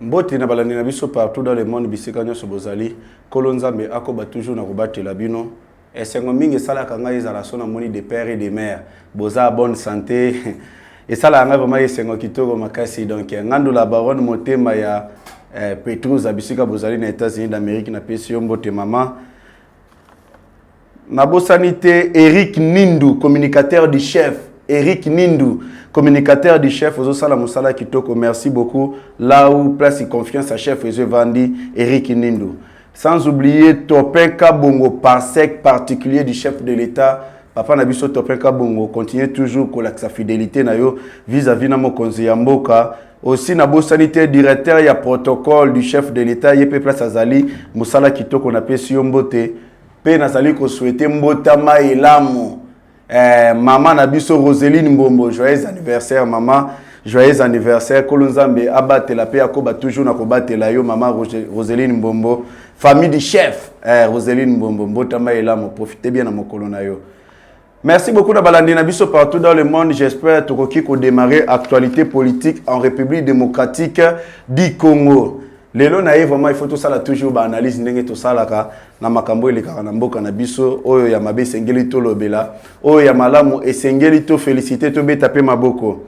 Mbote na balandi na biso partout dans le monde bisika nyoso bozali kolonzambe akoba toujours na kobate la bino esengo mingi sala kanga ezala sona moni de père et de mère boza bonne santé et sala nga vraiment esengo kitoko makasi donc ngando la baronne motema ya Petrus abisika bozali na États-Unis d'Amérique na pesi mbote mama na bosanité Eric Nindu communicateur du chef Eric Nindu, communicateur du chef Ozo Sala Moussala Kitoko, merci beaucoup. Là où place confiance à chef Ozo Vandi, Eric Nindu. Sans oublier Topin Kabongo, parsec particulier du chef de l'État. Papa Nabiso Topin Kabongo continue toujours avec sa fidélité vis-à-vis de mon conseiller Mboka. Aussi Nabo sanitaire directeur, il y a protocole du chef de l'État, Yepé Place Azali, Moussala Kitoko, on appelle Siombote. Pe Nazali ko souhaiter Mbotama et l'amo. Maman Nabiso Roseline Mbombo, joyeux anniversaire maman, joyeux anniversaire Kolonzambe abate la paix akoba toujours na kobate la yo maman Roseline Mbombo, famille du chef Roseline Mbombo, mbotama elamo, profitez bien na mokolo na yo. Merci beaucoup na balandi Nabiso partout dans le monde, j'espère tokoki ko démarrer actualité politique en République démocratique du Congo. Lelo na vraiment il faut tout ça là toujours ba analyse ndenge to salaka na makambo eleka na mboka na biso oyo ya mabe sengeli to lobela oyo ya malamu esengeli to féliciter to beta pe maboko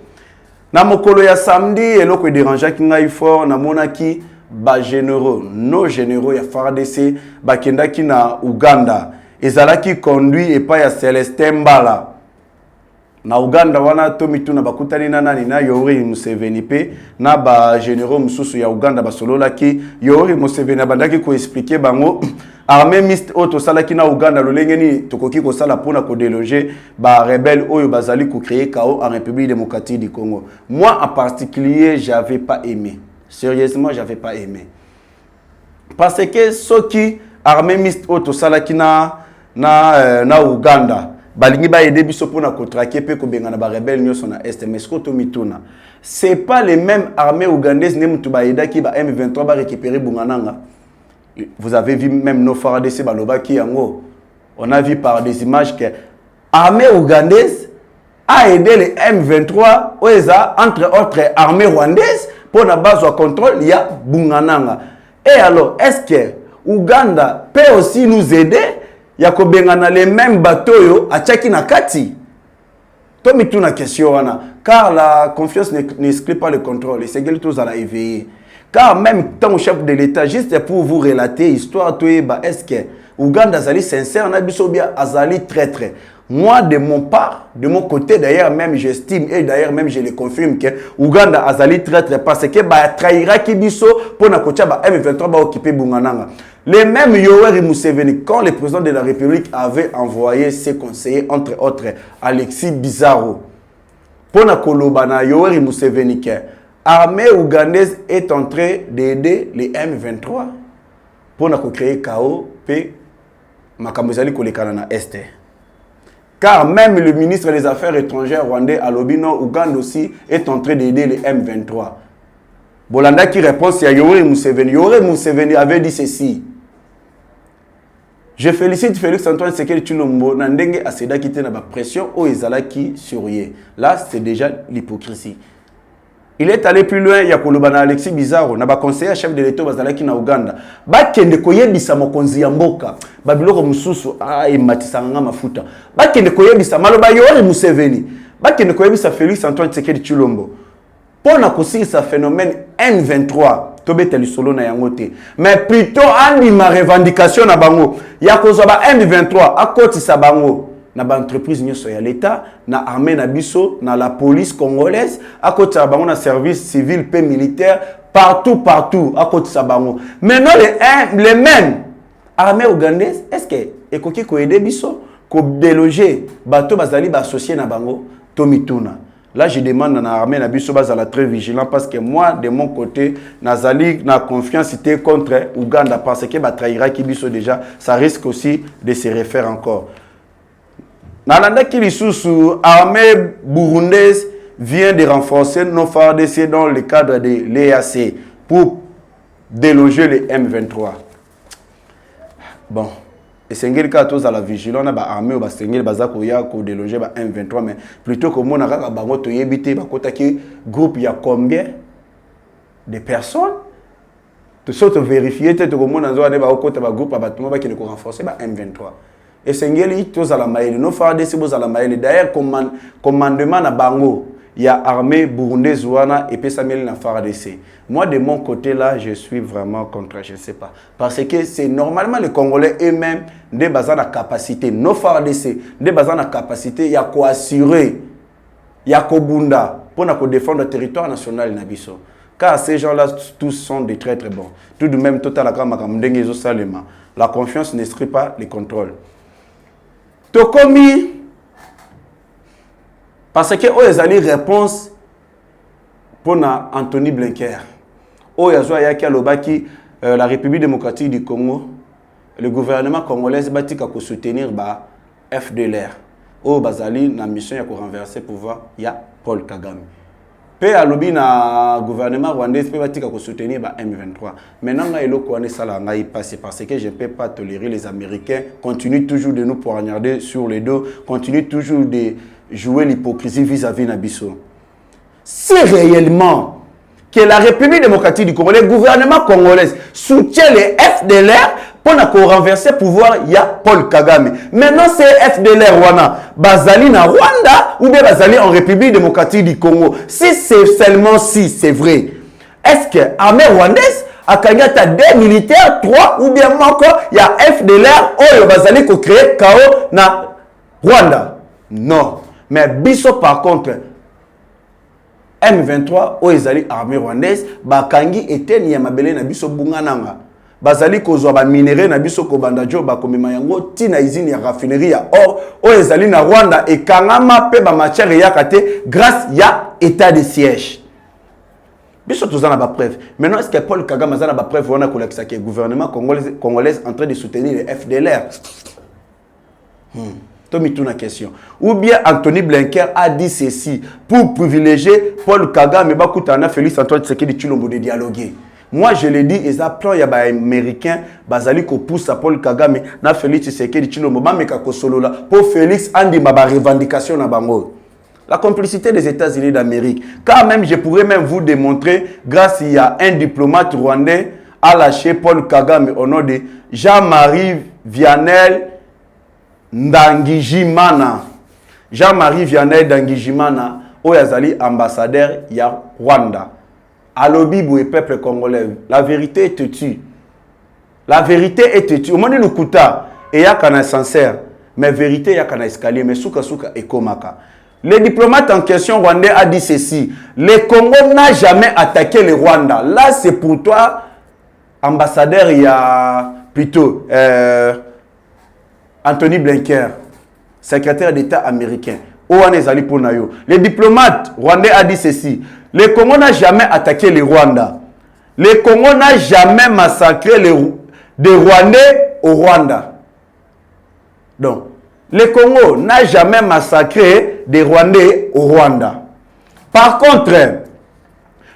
na mokolo ya samedi eloko dérangeant ki ngai fort na monaki ba généraux nos généraux ya FARDC bakendaki na Uganda ezalaki conduit et pas ya Celestin Mbala na Uganda wana tomituna bakutani na nani na Yoweri Museveni pe na ba généraux mususu ya Uganda basolola ki Yoweri Museveni abandaki ko expliquer bango armée mixte auto salaki na Uganda lolengeni tokoki ko sala pona ko déloger ba rebelle oyo bazali ko créer chaos en République démocratique du Congo. Moi en particulier, j'avais pas aimé. Sérieusement, j'avais pas aimé. Parce que ceux qui armée mixte auto salaki na Uganda balingi ba aider biso pona ko traquer pe ko benga na ba rebelle nyoso na est mais ce to mituna c'est pas les mêmes armées ougandaises ne mutu ba aida ki ba M23 ba récupérer bungananga. Vous avez vu même nos FARDC baloba ki yango on a vu par des images que armée ougandaise a aidé les M23 oeza entre autres armées rwandaises pour na base de contrôle il y a bungananga. Et alors est-ce que Ouganda peut aussi nous aider? Yako bengana les mêmes bateaux yo achaki na kati. Tomi tuna question wana car la confiance n'exclut pas le contrôle et c'est que tous à la éveiller. Car même tant au chef de l'État juste pour vous relater histoire toyeba est-ce que Ouganda azali sincère na biso bien azali traître. Moi de mon part, de mon côté d'ailleurs même j'estime et d'ailleurs même je le confirme que Ouganda azali traître parce que ba trahira ki biso pour na kocha ba M23 ba occuper bungananga. Les mêmes Yoweri Museveni, quand le président de la République avait envoyé ses conseillers, entre autres, Alexis Bizarro, pour na kolobana Yoweri Museveni, que l'armée ougandaise est en train d'aider les M23 pour na créer chaos, puis makamozali kolekana na este. Car même le ministre des Affaires étrangères rwandais à l'Obino, Ouganda aussi, est en train d'aider les M23. Bolanda qui répond, c'est à Yoweri Museveni. Yoweri Museveni avait dit ceci. Je félicite Félix Antoine Sekeli Tshilombo na ndenge aseda kité na ba pression o ezalaki sur ye. Là, c'est déjà l'hypocrisie. Il est allé plus loin, ya kolobana Alexis Bizarro na ba conseiller chef de l'État bazalaki na Uganda. Ba kende koyebisa mokonzi ya mboka. Ba biloko mususu matisanga mafuta. Ba kende koyebisa maloba Yoweri Museveni. Ba kende koyebisa Félix Antoine Sekeli Tshilombo. Pour na kosilisa phénomène M23. Mais plutôt andi ma revendication na bango ya kozwa ba M23 akoti sa bango na ba entreprise nyoso ya l'État na armée na biso na la police congolaise akoti sa bango na service civil pe militaire partout akoti sa bango. Maintenant les mêmes armée ougandaise est-ce que ekoki ko aider biso ko déloger bato bazali ba associé na bango tomituna. Là, je demande à l'armée d'être très vigilant parce que moi, de mon côté, Nazali n'a confiance contre Ouganda parce que trahira Kibiso déjà, ça risque aussi de se refaire encore. Nalanda Kilisusu, l'armée burundaise vient de renforcer nos FARDC dans le cadre de l'EAC pour déloger les M23. Bon. Et c'est un cas tous à la vigilance, on a armée ou basengel bazako ya ko déloger ba M23 mais plutôt que mon kaka bango to yebité ba kota ki groupe ya combien de personnes Surtout vérifier tout le monde dans un côté ba groupe ba tout qui ne renforcer ba M23 et sengeli tous à la maïli nos fardes c'est beaux à la maïli d'ailleurs commandement na bango il y a armée burundaise wana et puis Samuel na FARDC. Moi de mon côté là je suis vraiment contre, je sais pas parce que c'est normalement les Congolais eux-mêmes des basés la capacité nos FARDC des basés la capacité il y a quoi assurer il y a kobunda pour défendre le territoire national na biso. Car ces gens-là, tous sont des très très bons. Tout de même, la confiance n'exclut pas les contrôles. Tokomi, parce que ils ont une réponse pour Anthony Blinken. La République démocratique du Congo, le gouvernement congolais va soutenir le FDLR. Au Bazali, la mission pour renverser le pouvoir, il y a Paul Kagame. Pe alobi na gouvernement rwandais peut soutenir M23. Maintenant, parce que je ne peux pas tolérer les Américains continuent toujours de nous poignarder sur les dos, continuent toujours de jouer l'hypocrisie vis-à-vis de Nabiso. Si réellement que la République démocratique du Congo, le gouvernement congolais soutient les FDLR pour renverser le pouvoir, il y a Paul Kagame. Maintenant, c'est FDLR Rwanda, Bazali na Rwanda ou bien Bazali en République démocratique du Congo. Si c'est seulement si, c'est vrai. Est-ce que l'armée rwandaise a des militaires, 3 ou bien encore, il y a FDLR ou Bazali qui crée chaos na Rwanda? Non. Mais Bisso par contre, M23 ou Ezali armée rwandaise, Bakangi était Niamabele na Bisso Bungananga. Bazali kozwa ba minéraux na biso ko bandajo ba komema yango tina izini ya raffinerie ya or o ezali na Rwanda et kangama pe ba matière ya kate grâce ya état de siège. Biso tozana ba preuve. Maintenant est-ce que Paul Kagame azana ba preuve wana ko lakisa que le gouvernement congolais en train de soutenir les FDLR? Tomi tuna question. Ou bien Anthony Blinken a dit ceci pour privilégier Paul Kagame ba kutana Félix Antoine Tshisekedi Tshilombo de dialoguer. Moi, je l'ai dit, et ça, plan, il y a des Américains, Bazali, qui pousse à Paul Kagame, na Félix Tshisekedi Tshilombo, Mameka Kosolola, pour Félix, Andi, ma revendication na bango. La complicité des États-Unis d'Amérique. Quand même, je pourrais même vous démontrer, grâce il y a un diplomate rwandais, a lâché Paul Kagame au nom de Jean-Marie Vianney Ndangijimana. Jean-Marie Vianney Ndangijimana, Oyazali, ambassadeur, il y a Rwanda. Alobi boué peuple congolais. La vérité est têtue. La vérité est têtue. Au moment où nous kuta, et ya kana sincère, mais vérité ya kana escalier, mais souka souka et komaka. Le diplomate en question rwandais a dit ceci: le Congo n'a jamais attaqué le Rwanda. Là, c'est pour toi, ambassadeur, il y a plutôt Anthony Blinken, secrétaire d'État américain. Le diplomate rwandais a dit ceci: le Congo n'a jamais attaqué le Rwanda. Le Congo n'a jamais massacré des Rwandais au Rwanda. Donc, le Congo n'a jamais massacré des Rwandais au Rwanda. Par contre,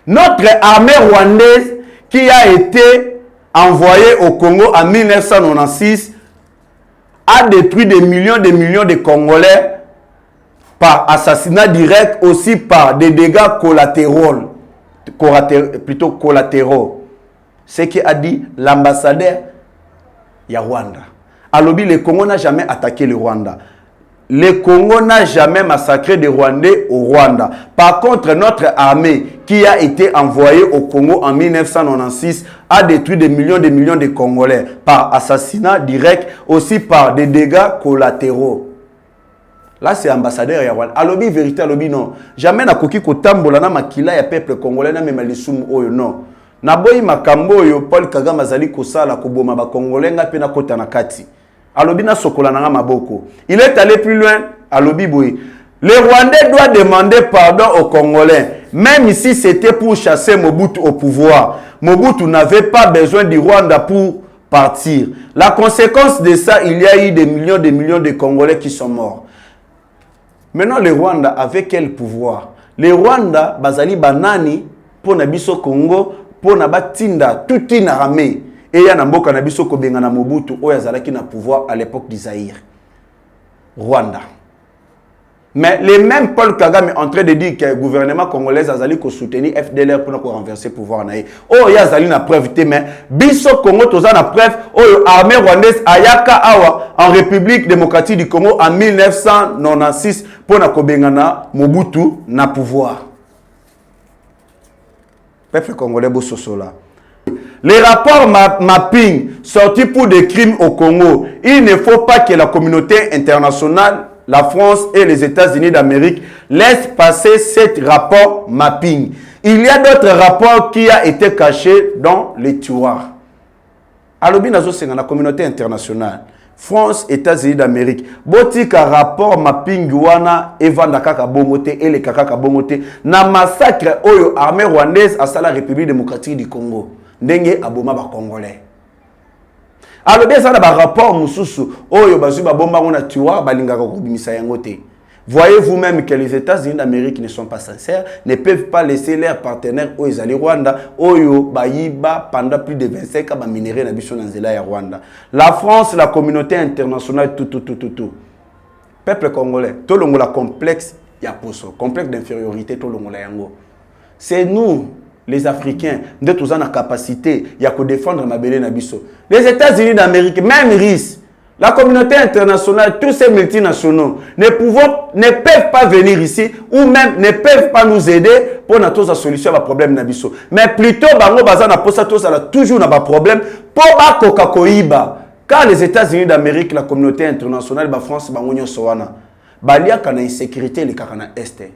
notre armée rwandaise qui a été envoyée au Congo en 1996 a détruit des millions de Congolais par assassinat direct, aussi par des dégâts collatéraux. Plutôt collatéraux. Ce qu'a dit l'ambassadeur Rwanda. Alobi, le Congo n'a jamais attaqué le Rwanda. Le Congo n'a jamais massacré des Rwandais au Rwanda. Par contre, notre armée qui a été envoyée au Congo en 1996 a détruit des millions de Congolais par assassinat direct, aussi par des dégâts collatéraux. Là, c'est ambassadeur Rwanda. Alobi, vérité, alobi, non. Jamais na koki kotambola na makila ya peuple congolais na même lisumu oyo, non. Na boyi makambo yo Paul Kagame azali kosala koboma ba congolais nga pe na kota na kati. Alobi na sokola na maboko. Il est allé plus loin, alobi boyi. Les Rwandais doivent demander pardon aux Congolais. Même si c'était pour chasser Mobutu au pouvoir. Mobutu n'avait pas besoin du Rwanda pour partir. La conséquence de ça, il y a eu des millions de Congolais qui sont morts. Maintenant, le Rwanda avait quel pouvoir? Le Rwanda, bazali banani, pour nabiso Congo, pour nabatinda, tout in armée. Et il y a namboka nabiso kobenga na Mobutu, oyazalaki na pouvoir à l'époque d'Isaïr. Rwanda. Mais les mêmes Paul Kagame est en train de dire que le gouvernement congolais a soutenu FDLR pour renverser le pouvoir. Oh, il y a une preuve, mais Biso Congo, tu as une preuve, oh, l'armée rwandaise Ayaka Awa en République démocratique du Congo en 1996 pour Nakobengana Mobutu na pouvoir. Peuple congolais, Bososola. Les rapports mapping sortis pour des crimes au Congo, il ne faut pas que la communauté internationale, la France et les États-Unis d'Amérique laissent passer ce rapport mapping. Il y a d'autres rapports qui ont été cachés dans les tiroirs. Alors, c'est la communauté internationale, France, États-Unis d'Amérique. Botika rapport mapping wana evanda kaka bongote et les kaka bongote na massacre oyo armée rwandaise à la République démocratique du Congo. Ndenge aboma ba Congolais. Alors bien ça ba rapport mususu oyo bazu ba bomba ngona tiwa balinga ko bimisa yango te. Voyez vous-même que les États-Unis d'Amérique ne sont pas sincères, ne peuvent pas laisser leurs partenaires au Rwanda oyo bayiba pendant plus de 25 ans ba minerai na biso na nzela ya Rwanda. La France, la communauté internationale tout. Peuple congolais, tout le monde complexe ya poso, complexe d'infériorité tout le monde yango. C'est nous les Africains, nous avons la capacité de défendre Mabélé Nabiso. Les États-Unis d'Amérique, même RIS, la communauté internationale, tous ces multinationaux ne peuvent pas venir ici ou même ne peuvent pas nous aider pour notre solution à problème Nabiso. Mais plutôt, bango bazana posa tous a toujours un problème pour bakoka koiba. Car les États-Unis d'Amérique, la communauté internationale, la France, bango sowana, balia kana insécurité les kakana est.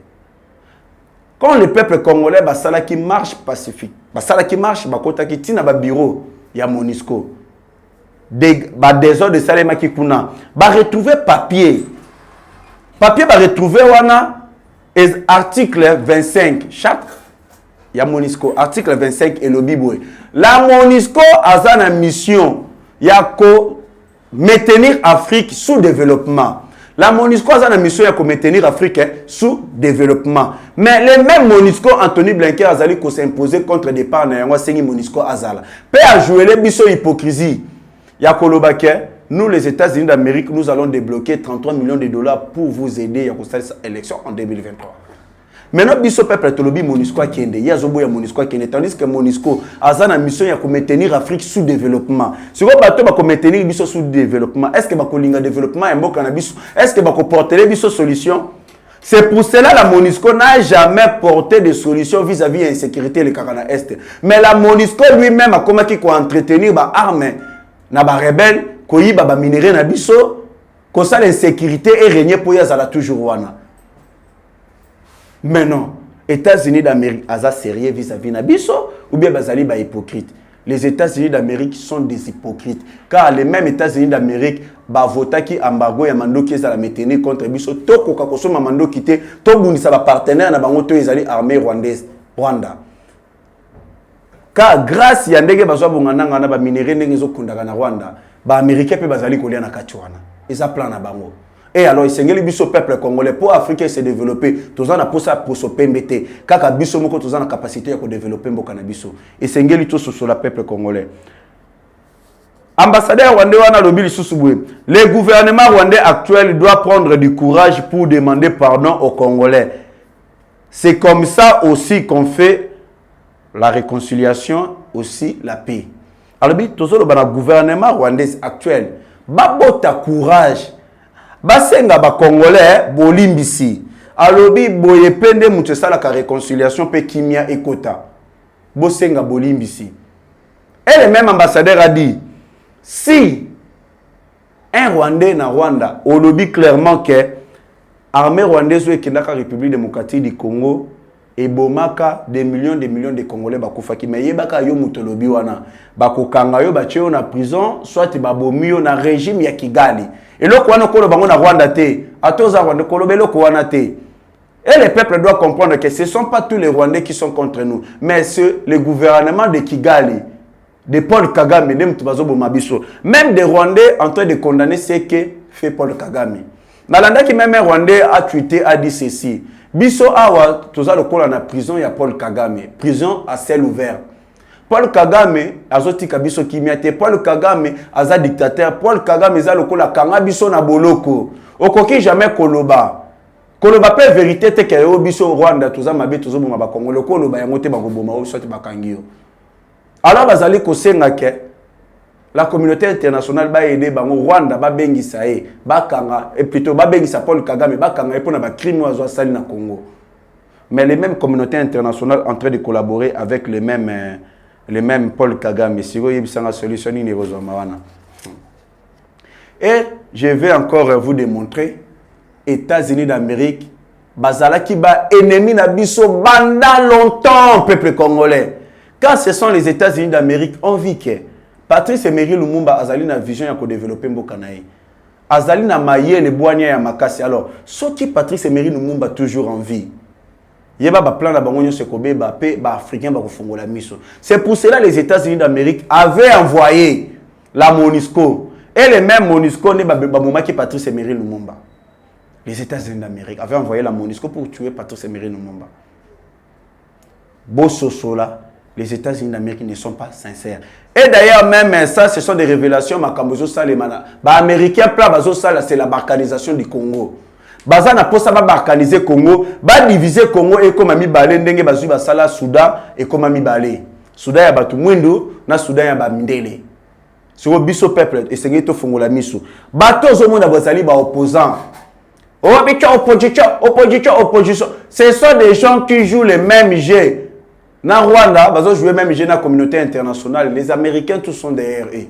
Quand le peuple congolais basala qui marche pacifique, basala qui marche bakota qui tina ba bureau ya MONUSCO, des désordre de Salema qui kuna, ba retrouver papier ba retrouver wana article 25 chaque ya MONUSCO article 25 et le biboué. La MONUSCO a une mission ya ko maintenir Afrique sous développement. La MONUSCO a une mission de maintenir l'Afrique sous développement. Mais les mêmes MONUSCO, Anthony Blinken a s'imposer contre des partenaires. MONUSCO Azala. Peut à jouer les biso hypocrisie. Nous, les États-Unis d'Amérique, nous allons débloquer 33 millions de dollars pour vous aider à cette élection en 2023. Maintenant, biso peuple tolobi MONUSCO a kende, ya zobo ya MONUSCO a kende, tandis que MONUSCO a une mission de maintenir l'Afrique sous développement. Si vous avez maintenir biso sous développement, est-ce que vous avez développement est-ce que vous avez porté biso solution? C'est pour cela que la MONUSCO n'a jamais porté de solution vis-à-vis de l'insécurité le Carana Est. Mais la MONUSCO lui-même a comment qui entretenir les armes, les rebelles, les minéraux, les biso, que ça l'insécurité est régné pour y avoir toujours wana. Mais non, États-Unis d'Amérique, Aza sérieux vis-à-vis Nabiso ou bien Bazali ba hypocrite. Les États-Unis d'Amérique sont des hypocrites. Car les mêmes États-Unis d'Amérique, ba vota qui embargo ya mando qui est à la maintenir contre Biso, to koka kosoma mando kité, to bundisa ba partenaire na bango to ezali armée rwandaise, Rwanda. Car grâce ya ndenge bazwa bongana na ba minerai ndenge zo kundaka na Rwanda, ba américain pe bazali kolia na katiwana. Eza plan na bango. Et alors, il s'est biso peuple congolais pour Afrique se développer. Tous en a pour ça pour se PMBT. Kaka biso moko tous en a capacité de développer mboka na biso. Et c'est ngeli tout sur la peuple congolais. Ambassadeur rwandais wana lobi susubwe. Le gouvernement rwandais actuel doit prendre du courage pour demander pardon aux Congolais. C'est comme ça aussi qu'on fait la réconciliation, aussi la paix. Alors, tout le gouvernement rwandais actuel, babota courage. Basenga ba Congolais bolimbisi alobi boye pende mutu sala ka réconciliation pe kimia ekota bosenga bolimbisi. Et le même ambassadeur a dit si un Rwandais na Rwanda olobi clairement que armée rwandaise et la République démocratique du Congo et bomaka des millions de Congolais bakufaki mais yebaka yo mutolobi wana bakokanga yo batio na prison soit babomi yo na régime ya Kigali. Et le Kouano Kolo Bango na Rwanda te, Atoza Rwanda Kolo Belo Kouana te. Et le peuple doit comprendre que ce ne sont pas tous les Rwandais qui sont contre nous, mais c'est le gouvernement de Kigali, de Paul Kagame, même des Rwandais en train de condamner ce que fait Paul Kagame. Nalanda qui même un Rwandais a tweeté, a dit ceci. Biso awa, tous le Kolo na prison, il y a Paul Kagame, prison à ciel ouvert. Paul Kagame azotika biso kimiate, Paul Kagame aza dictateur, Paul Kagame za lokola kanga biso na boloko. Okoki jamais koloba. koloba pe vérité te ke yo biso Rwanda toza mabe tozo boma ba Congo koloba yango te ba koboma o soit ba kangio. Alors bazali ko senga ke la communauté internationale ba aider bango Rwanda ba bengisa e ba kanga et plutôt ba bengisa Paul Kagame ba kanga e pona ba crime ozo sali na Congo. Mais les mêmes communautés internationales en train de collaborer avec les mêmes Paul Kagame. Si vous avez une solution, et je vais encore vous démontrer, États-Unis d'Amérique, Bazala qui bat ennemi n'abisso banda longtemps, peuple congolais. Quand ce sont les États-Unis d'Amérique, on vit que Patrice Emery Lumumba Azali na vision pour développer Mbokanaï. Azali na maye les boignes à Makassi. Alors, ce qui Patrice Emery Lumumba toujours en vie. Il y a un plan de africain la mission. C'est pour cela que les États-Unis d'Amérique avaient envoyé la MONUSCO. Et les mêmes MONUSCO, qui Patrice Emery Lumumba. Les États-Unis d'Amérique avaient envoyé la MONUSCO pour tuer Patrice Emery Lumumba. Bososola, les États-Unis d'Amérique ne sont pas sincères. Et d'ailleurs, même ça, ce sont des révélations. Les Américains, c'est la balkanisation du Congo. Baza na posa ba balkaniser Congo, ba diviser Congo et comme mi balé ndenge bazui ba sala Soudan et comme mi balé. Soudan ya batu mwendo na Soudan ya ba mindele. Sur biso peuple et sengi to fongola miso. Bato zo monde bazali ba opposants. Oh bicho opposition. Ce sont des gens qui jouent les mêmes jeux. Na Rwanda, bazo jouer même jeu na communauté internationale. Les Américains tous sont derrière eux.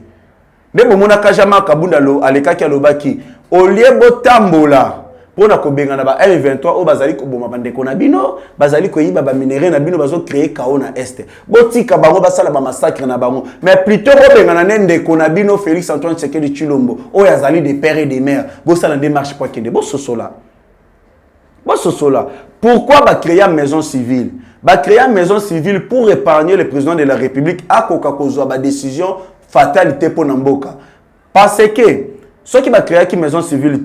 Ndebo mona kajama kabunda lo aleka ki alobaki. Oliebo tambola. Pour na kobenga na ba M23 o bazali ko boma bandeko na bino bazali ko yiba ba minéraux na bino bazo créer chaos na est botika bango basala ba massacre na bango mais plutôt kobenga na ndeko na bino Félix Antoine Tshisekedi Tshilombo o yazali des pères et des mères bo sala démarche pour kende bo sosola pourquoi ba créer une maison civile pour épargner le président de la République à kokakozwa ba décision fatalité pour Namboka parce que ceux qui va créer une maison civile,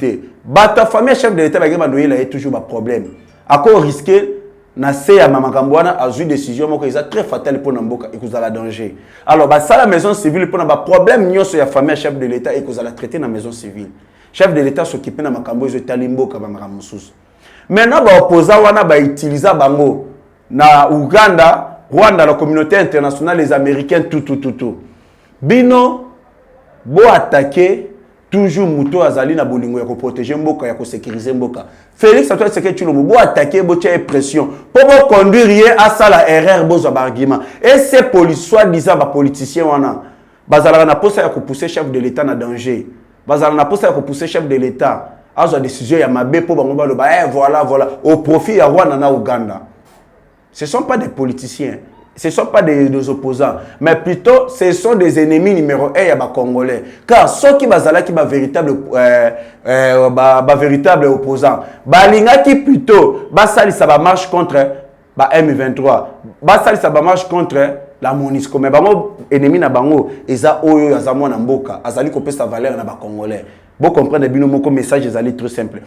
ta famille chef de l'État va avoir toujours un problème. À quoi risquer na ya Mamakambouana a eu décision qui est très fatale pour Namboka et que vous allez danger. Alors ça la maison civile pour un problème nion sur la famille chef de l'État et que vous allez traiter dans la maison civile. Chef de l'État s'occupe de Makambo et Talimbo Kabamaramusus. Maintenant ba opposant wana ba utiliser bango na Uganda, Rwanda, la communauté internationale, les Américains tout. Bino bo attaquer toujours Mouto Azali na bolingo ya ko protéger Mboka ya ko sécuriser Mboka. Félix Antoine Tshisekedi Tshilombo bo attaquer bo tia pression pour conduire à ça la erreur bo za argument. Et ces policiers soi-disant ba politiciens wana bazala na posa ya ko pousser chef de l'État na danger. Bazala na posa ya ko pousser chef de l'État à sa décision ya mabe pour bango ba voilà au profit ya Rwanda na Uganda. Ce sont pas des politiciens. Ce ne sont pas des opposants, mais plutôt ce sont des ennemis numéro 1 à Congolais. Car ceux qui sont véritable opposants, qui plutôt ça va marche contre M23, ça va marche contre la MONUSCO. Mais les ennemis na bango, ils ont na mboka, azali kopé sa valeur na Congolais. Vous comprenez bien mon message est très simple.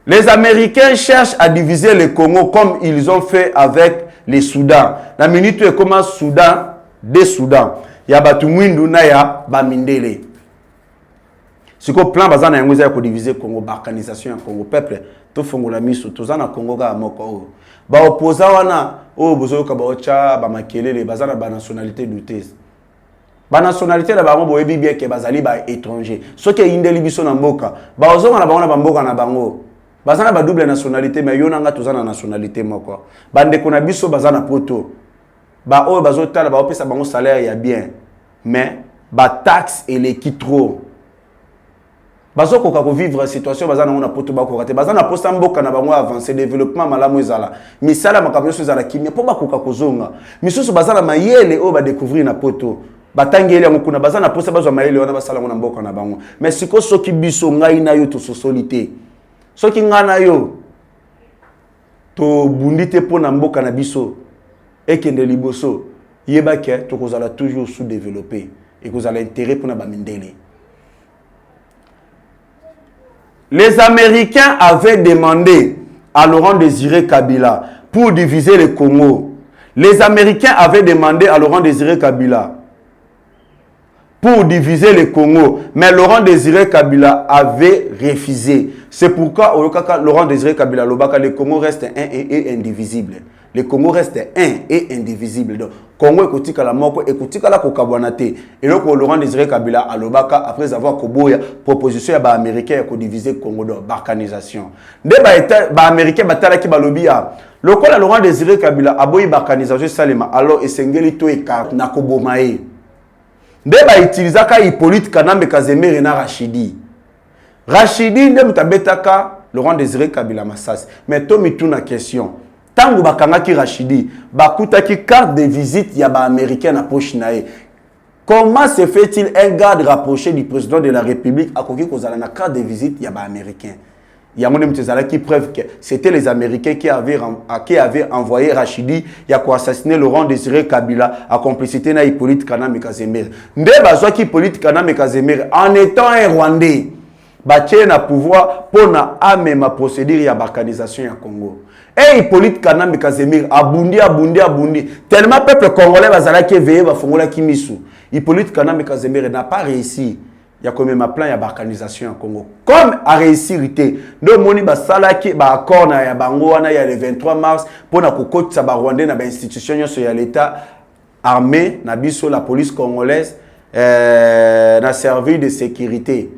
Les Américains cherchent à diviser le Congo comme ils ont fait avec les Soudan. La minute est comme Soudan, des Soudan. Il y a Batumwindu na ya Bamindele. Ce que plan bazana yango za ko diviser Congo, balkanisation ya Congo peuple, to fongola miso, to zana Congo ga moko. Ba opposant wana o bozo ka ba ocha ba makelele bazana ba nationalité douteuse. Ba nationalité la bango boyebi bien ke bazali ba étranger. Ce qui indeli biso na mboka, ba ozonga na bango na mboka na bango. Bazana ba double nationalité mais yonanga tozana nationalité moko. Bande kona biso bazana poto. Ba o bazotala ba opesa bango salaire ya bien. Mais ba taxe et les qui trop. Bazoko ka ko vivre situation bazana on a poto ba ko raté. Bazana posta mboka na bango avancer développement malamu ezala. Misala makamyo ezala kimia po ba ko ka kozonga. Misusu bazana mayele o ba découvrir na poto. Batangeli yango kuna bazana posta bazwa mayele wana basala na mboka na bango. Mais siko soki biso ngai na yo to socialité. Ce qui ngana yo to bundite po na mboka na biso et kende liboso yeba ke to kozala toujours sous-développé et kozala intérêt pour na bamindele. Les Américains avaient demandé à Laurent Désiré Kabila pour diviser le Congo. Les Américains avaient demandé à Laurent Désiré Kabila pour diviser le Congo. Mais Laurent Désiré Kabila avait refusé. C'est pourquoi Laurent Désiré Kabila, le Congo reste un et indivisible. Le Congo reste un et indivisible. Donc, Congo écoutique la mort, écoutique la kokabwanate. Et donc, Laurent Désiré Kabila, à l'Obaka, après avoir koboya proposition à Américain pour diviser le Congo de balkanisation. Des Américains batala qui balobia. Le col à Laurent Désiré Kabila, aboyi balkanisation salima. Alors, et sengeli to et carte na kobomae. Des utilisaka Hippolyte Kanambe Kazemere na Rachidi. Rachidi, ne mutabetaka Laurent Désiré Kabila Massas. Mais to mituna question. Tango bakangaki Rachidi, bakutaki carte de visite ya ba américain na poche nae. Comment se fait-il un garde rapproché du président de la République à koki kozala na carte de visite ya ba américain? Ya mone mtezala qui preuve que c'était les Américains qui avaient envoyé Rachidi ya ko assassiner Laurent Désiré Kabila à complicité na Hippolyte Kanambe Kazemere. Nde bazwa ki Hippolyte Kanambe Kazemere en étant un Rwandais. Batie na pouvoir pour na amema procédure ya balkanisation ya Congo. Et Hippolyte Kanambe Kazemire abundi. Tellement peuple congolais bazala qui veille va fongola kimisu. Hippolyte Kanambe Kazemire n'a pas réussi. Il y a quand même un plan de balkanisation en Congo. Comme a réussi rité. Donc moni basala qui ba accord na ya bango wana ya le 23 mars pour na kokoti sa ba Rwandais na ba institution sur ya l'état armé na biso la police congolaise na service de sécurité.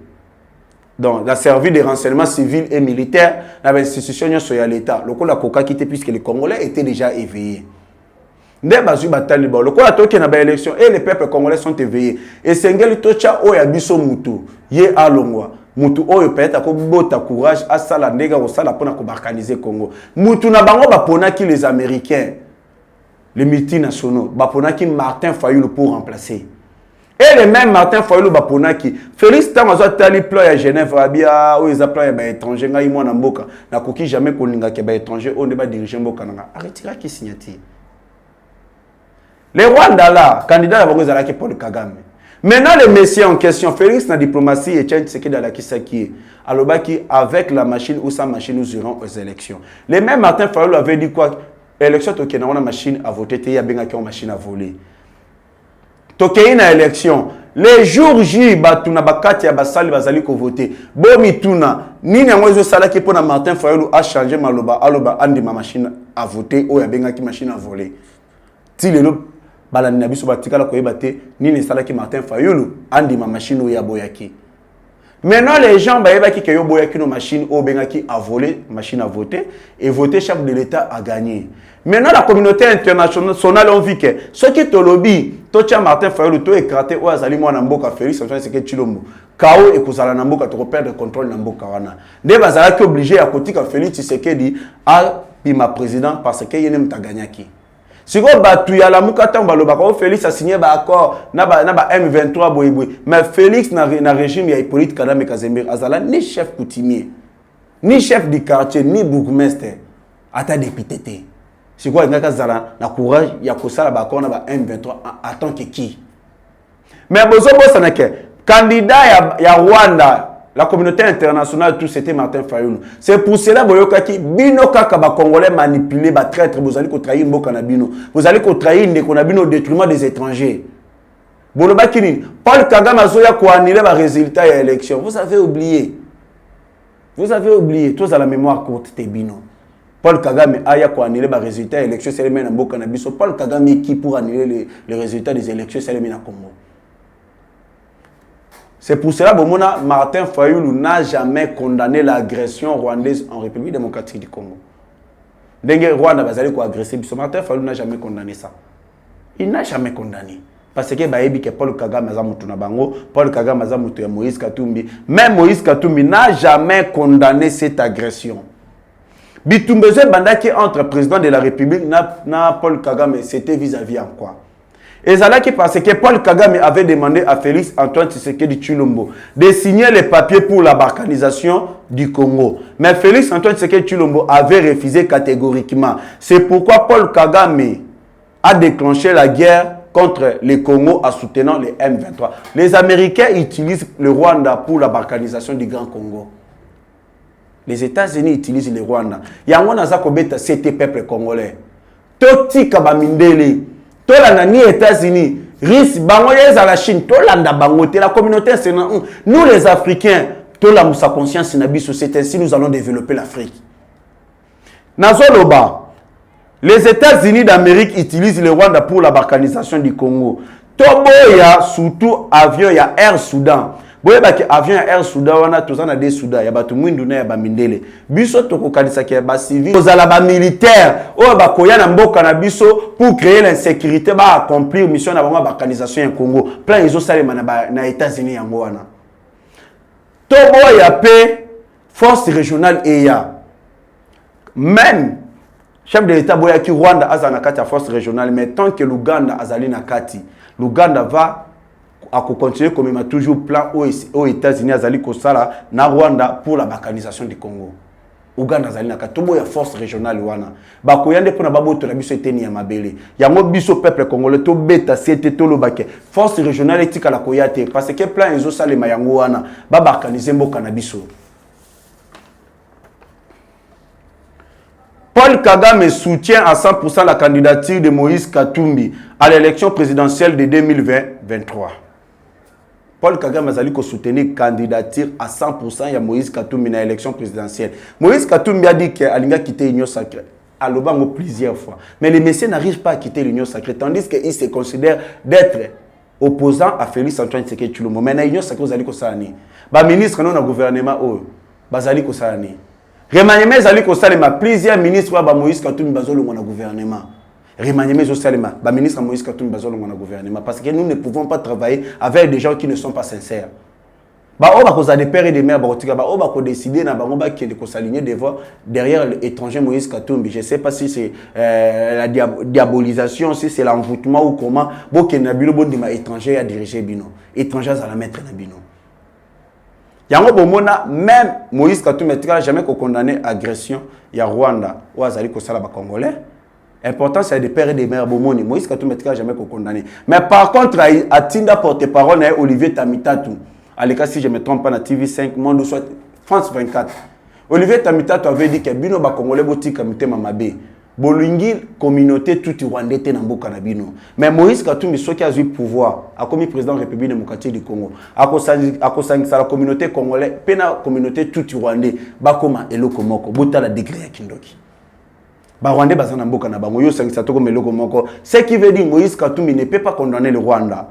Donc, la service de renseignement civil et militaire dans l'institution de l'État. Le coup la coca quitté puisque les Congolais étaient déjà éveillés. Le coup la toque na élection et les peuples congolais sont éveillés. Et Sengeli tocha o ya biso mutu ye alongwa. Mutu o peut-être ako bota courage à sala ndega o sala pona ko balkaniser Congo. Mutu na bango ba pona ki les Américains, les multinationaux, ba pona ki Martin Fayulu pour remplacer. Et le même Martin Fayulu Baponaki, Félix Tamazo Tali plan à Genève, Abia, où ils appellent les étrangers, ils m'ont en boca, n'a coquille jamais qu'on n'a qu'à étranger, on ne va diriger Mboka. Arrêtera qui signati. Les Rwandais là, candidat à Bangozala qui Paul Kagame. Maintenant, le messieurs en question, Félix, la diplomatie et Tchèque, c'est qui dans la Kisaki, alors qui avec la machine ou sans machine, nous irons aux élections. Les mêmes Martin Fayulu avait dit quoi? Élection, tu as une machine à voter, il y a bien une machine à voler. Tokei na élection les jours J batuna bakati ya basali bazali ko voter bomi tuna nini ngwezo sala ki pona Martin Fayulu a changé maloba aloba andi ma machine à voter o ya benga ki machine à voler ti lelo bala na biso batikala ko yebate nini sala ki Martin Fayulu andi ma machine o ya boyaki. Maintenant les gens ba ki yo boyaki no machine o benga ki a voler machine à voter et voter chef de l'État a gagné. Maintenant, la communauté internationale ont vu que ce qui est au lobby, tout Martin Fayulu, tout éclaté, ou Azali Mboka Félix, c'est que Chilombo. Kao et Kouzala Namboka, tu repères le contrôle Namboka. Dès Bazala qui est obligé à côté que Félix, c'est qu'il dit, ah, puis ma président, parce qu'il y a un Taganyaki. Si vous avez la Moukata, Félix a signé un accord, na M23 Boïboui. Mais Félix n'a régime, il y a Hippolyte Kanambe Kazemire. Azala, ni chef coutumier, ni chef du quartier, ni bourgmestre, à ta député. C'est quoi, il y a courage, il y a ça là-bas, on a M23 en tant que qui. Mais bon, ça n'est que candidat, il y a Rwanda, la communauté internationale, tout c'était Martin Fayulu. C'est pour cela que Bino Kaka Congolais manipulé, traître, vous allez trahir Mbokanabino, vous allez trahir Ndekonabino au détriment des étrangers. Bolobakini, Paul Kagame a annulé le résultat de l'élection. Vous avez oublié. Vous avez oublié, tous à la mémoire courte, Tebino. Paul Kagame a annulé les résultats des élections, c'est le même Mbokanabino. Paul Kagame qui pour annuler les résultats des élections, c'est le même Congo. C'est pour cela que Martin Fayulu n'a jamais condamné l'agression rwandaise en République démocratique du Congo. Dengue Rwanda va aller agresser, Martin Fayulu n'a jamais condamné ça. Il n'a jamais condamné. Parce que Paul Kagame a na bango, Paul Kagame a Moïse Katumbi. Même Moïse Katumbi n'a jamais condamné cette agression. Bitumbeze bandaki entre président de la République na Paul Kagame, c'était vis-à-vis en quoi? Et ça qui parce que Paul Kagame avait demandé à Félix Antoine Tshisekedi Tshilombo de signer les papiers pour la balkanisation du Congo. Mais Félix Antoine Tshisekedi Tshilombo avait refusé catégoriquement. C'est pourquoi Paul Kagame a déclenché la guerre contre les Congo en soutenant les M23. Les Américains utilisent le Rwanda pour la balkanisation du Grand Congo. Les États-Unis utilisent le Rwanda. Yango naza kobeta c'était peuple congolais. Toti kabamindeli. Tola na ni États-Unis Risque, bango à la Chine, tolanda bangote, la communauté, c'est nous les Africains, tola sa conscience nabiso, c'est ainsi nous allons développer l'Afrique. Nazoloba, les États-Unis d'Amérique utilisent le Rwanda pour la balkanisation du Congo. Toboya, surtout avion, il y a Air Soudan. Boye ba ki avion ya Air Soudan wana tozana des Soudan ya batu mwindu na ya ba mindele biso toko kanisa ki ba civil tozala ba militaire o ba koya na mboka na biso pour créer l'insécurité ba accomplir mission na ba balkanisation ya Congo plan izo salema na États-Unis yango wana tobo ya pe force régionale eya même chef de l'État boya ki Rwanda azana kati ya force régionale mais tant que l'Ouganda azali na kati l'Ouganda va à continuer comme il m'a toujours plan aux États-Unis azali kosala na Rwanda pour la balkanisation du Congo. Ouganda azali na katobo ya force régionale wana. Ba koyande pona babo to na biso eteni ya mabele. Yango biso peuple congolais to beta c'était to lobake. Force régionale etika la koyate parce que plan ezo salema yango wana ba balkaniser mboka na biso. Paul Kagame soutient à 100% la candidature de Moïse Katumbi à l'élection présidentielle de 2023. Paul Kagame azali ko soutenir candidature à 100% ya Moïse Katumbi na élection présidentielle. Moïse Katumbi a dit qu'il a quitté l'Union sacrée. À l'Obango plusieurs fois. Mais les messieurs n'arrivent pas à quitter l'Union sacrée, tandis qu'il se considère d'être opposant à Félix Antoine Tshisekedi Tshilombo. Mais na l'Union sacrée, vous allez ko salani. Ba ministre non na gouvernement oh, bazali ko salani. Remaniement azali ko salema plusieurs ministres wa ba Moïse Katumbi bazolo na gouvernement. Remaniement Salema, le ministre Moïse Katumbi Bazolo dans le gouvernement, parce que nous ne pouvons pas travailler avec des gens qui ne sont pas sincères. Bah on va causer des pères et des mères, bah on va décider na bango qui est de s'aligner devant derrière l'étranger Moïse Katumbi. Je sais pas si c'est la diabolisation, si c'est l'envoûtement ou comment. Bon qui na bino bon de ma étranger à diriger bino, étranger à la mettre na bino. Yango bomona même Moïse Katumbi n'a jamais condamné agression. Il y a Rwanda ou azali ko sala ba congolais. Important, c'est des pères et des mères. Moïse Katumbi n'a jamais condamné. Mais par contre, à Tinda porte-parole, Olivier Tamitatu, à l'écart, si je ne me trompe pas, na TV5, Monde soit France 24. Olivier Tamitatu avait dit que Bino ba Congolais boti kamite mamabe. Bolingi communauté tout rwandais te na mboka na bino. Mais Moïse Katumbi soki a eu pouvoir, a commis président de la République démocratique du Congo. A kosangisa la communauté congolaise, pena communauté tout rwandais, ba koma eloko moko, bota la degré ya kindoki. Rwandais bazana mboka na bango yo sangisa toko meloko moko. Ce qui veut dire Moïse Katumbi ne peut pas condamner le Rwanda.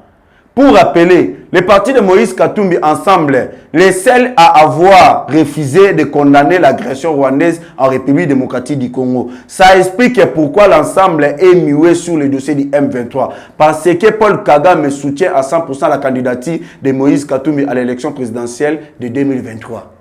Pour rappeler, les partis de Moïse Katumbi ensemble, les seuls à avoir refusé de condamner l'agression rwandaise en République démocratique du Congo. Ça explique pourquoi l'ensemble est muet sur le dossier du M23. Parce que Paul Kagame soutient à 100% la candidature de Moïse Katumbi à l'élection présidentielle de 2023.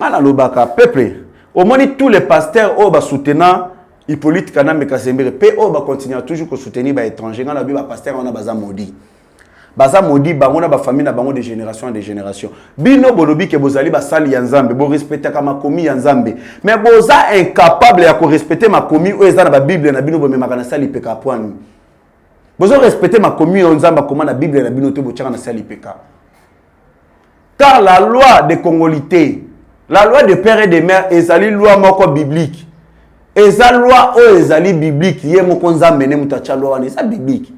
Malalobaka, peuple, au moins tous les pasteurs au soutenant Hippolyte Kanambe Kasembere, pe au continuer toujours à soutenir les étrangers. Quand les pasteurs on a baza maudit. Baza maudit, on a ba famille na bango de génération en de génération. Bino bolobi ke bozali ba sali ya Nzambe, bo respecter ka makomi ya Nzambe. Mais boza incapable ya ko respecter makomi o eza na ba Bible na bino bo memaka na sali peka poani. Bozo respecter makomi ya Nzamba comment na Bible na bino te bo tchaka na sali peka. Car la loi de congolité, la loi de père et de mère est la loi moko biblique. Et la loi est biblique. Yé moko nzambe ne mutacha loi wana c'est biblique.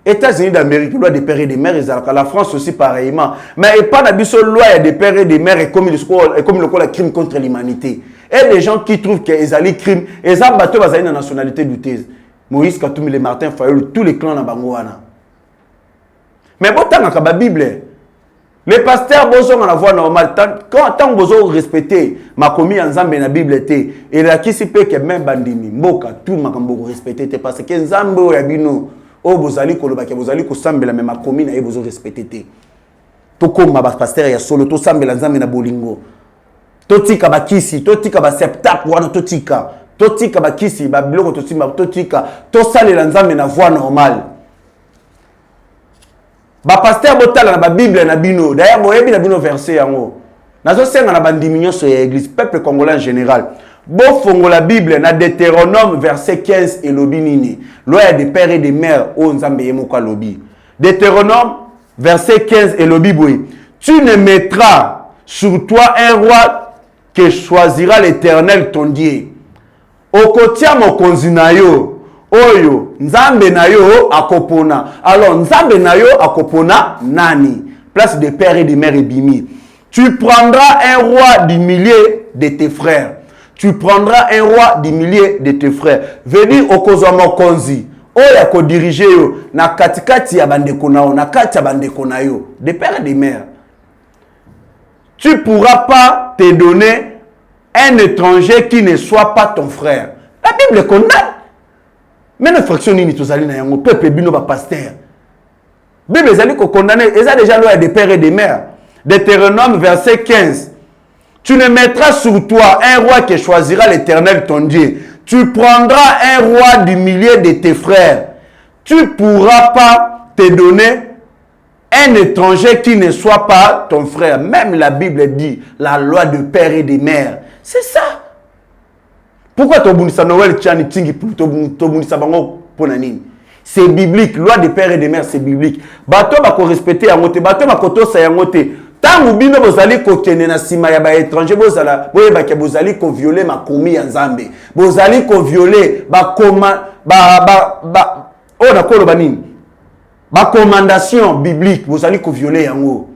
États-Unis d'Amérique, loi de père et de mère, la France aussi pareillement. Mais il pas de loi de père et de mère et comme le crime contre l'humanité. Et les gens qui trouvent que les crimes, ils ont battu la nationalité douteuse. Moïse Katumbi, Martin Fayol, tous les clans dans Bangoana. Mais bon, tant que la Bible, les pasteurs ont la voie normale. Tant que vous respectez ma commis en Zambé na Bible, et là qui se peut que même bandini, Moka, tout le monde respecté parce que Zambé yabino, oh vous allez kolobaki, vous allez kosambe la même commis na vous respecté. To comme ma pasteur ya solo, to sambe la Zambé na bolingo. Totika bakisi, totika ba septap wana totika, totika bakisi, ba biloko totika, to sale la Zambé na voie normale. Ba pasteur botala na ba Bible na bino d'ailleurs boyebi na bino verset yango nazo senga na bandimignon sur l'église peuple congolais en général bo fongo la Bible na Deutéronome verset 15 et lobi nini loi des pères et des mères o nzambe yemoko lobi Deutéronome verset 15 et lobi boy tu ne mettras sur toi un roi que choisira l'Éternel ton Dieu okotia mokonzi na yo oyo nzambe na yo akopona. Alors nzambe na yo akopona nani? Place de père et de mère ebimi. Tu prendras un roi du milieu de tes frères. Tu prendras un roi du milieu de tes frères. Veni okozwa mokonzi oya ko diriger yo na katikati ya bandeko na yo, na kati ya bandeko na yo, de père et de mère. Tu pourras pas te donner un étranger qui ne soit pas ton frère. La Bible condamne. Mais nos fractions ni tozali na yango peuple bino ba pasteur. Bible ezali ko condamner, eza déjà loi de père et de mère. Deutéronome verset 15. Tu ne mettras sur toi un roi qui choisira l'Éternel ton Dieu. Tu prendras un roi du milieu de tes frères. Tu ne pourras pas te donner un étranger qui ne soit pas ton frère. Même la Bible dit la loi de père et de mère. C'est ça. Pourquoi tobunisa Noël tchani tingi tobunisa bango ponanini? C'est biblique. Loi de père et de mère, c'est biblique. Bato ba ko respecter yangote, bato ba ko tosa yangote. Tangu bino bozali ko kene na sima ya ba étranger bozala, boye ba ke bozali ko violer makomi ya Nzambe. Bozali ko violer ba oh na kolo banini. Ba commandation biblique, bozali ko violer yango.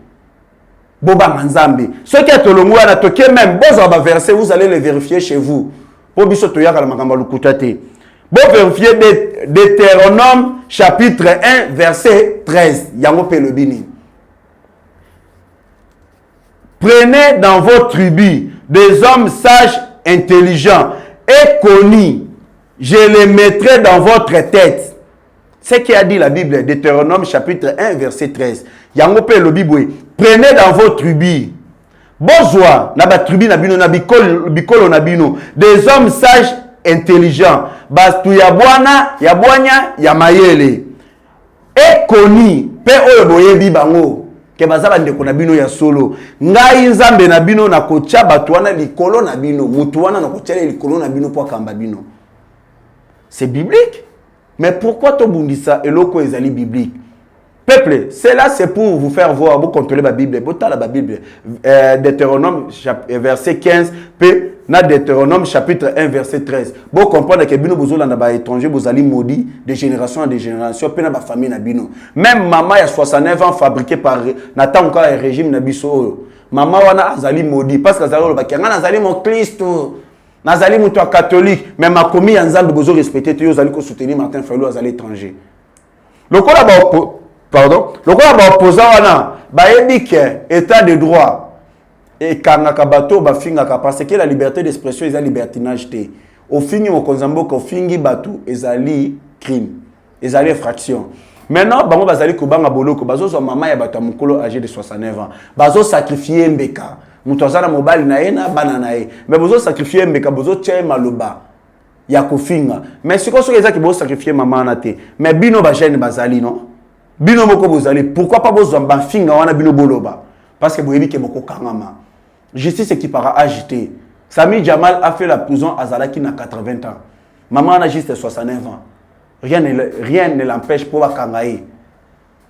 Boba Nzambe. Ce qui est tolongo na toke même boza ba verset, vous allez le vérifier chez vous. Po biso to yaka la makamba lukutate. Bon vérifier Deutéronome chapitre 1 verset 13. Yango pe le bini. Prenez dans vos tribus des hommes sages, intelligents et connus. Je les mettrai dans votre tête. C'est ce qu'a dit la Bible, Deutéronome chapitre 1 verset 13. Yango pe le biboué. Prenez dans vos tribus. Bozwa na ba tribu na bino na bikolo na bino des hommes sages, intelligents. Bastu ya bwana, ya bwanya, ya mayele. Et connus pe oyo boyebi bango. Ke bazaba ndeko na bino ya solo. Ngai nzambe na bino na kocha batu wana likolo na bino. Mutu wana na kocha likolo na bino po kamba bino. C'est biblique. Mais pourquoi to bundisa eloko ezali biblique? Peuple, cela c'est pour vous faire voir, vous contrôler la Bible. Vous avez la Bible. Deutéronome verset 15, puis na Deutéronome chapitre 1 verset 13. Vous comprenez que bino bozola na ba étranger, vous allez maudit de génération en génération, puis na ba famille na bino. Même maman ya 69 ans fabriqué par Nathan encore un régime na biso. Maman wana azali maudit parce que azali ba kanga azali mon Christ. Nazali muto catholique, mais ma commis en Nzambe bozo respecter yo azali ko soutenir Martin Fayulu azali étranger. Lokola ba pardon, le quoi ba opposant wana ba yebi état de droit et kangaka bato ba fingaka parce que la liberté d'expression est libertinage té. Au fini au konzambo ko fingi bato ezali crime, ezali infraction. Maintenant bango bazali ko banga boloko bazo so mama ya bato mukolo âgé de 69 ans. Bazo sacrifier mbeka. Muto azana mobile na ena bana na e. Mais bazo sacrifier mbeka bazo tche maloba. Ya ko finga. Mais siko so ezaki bazo sacrifier mama na te. Mais bino ba jeune bazali non. Bino moko bozali, pourquoi pas bozamba finga wana bino boloba? Parce que boyebi ke moko kangama. Justice qui para agité. Sami Jamal a fait la prison à Zalaki na 80 ans. Maman a juste 69 ans. Rien ne l'empêche pour la kangaï.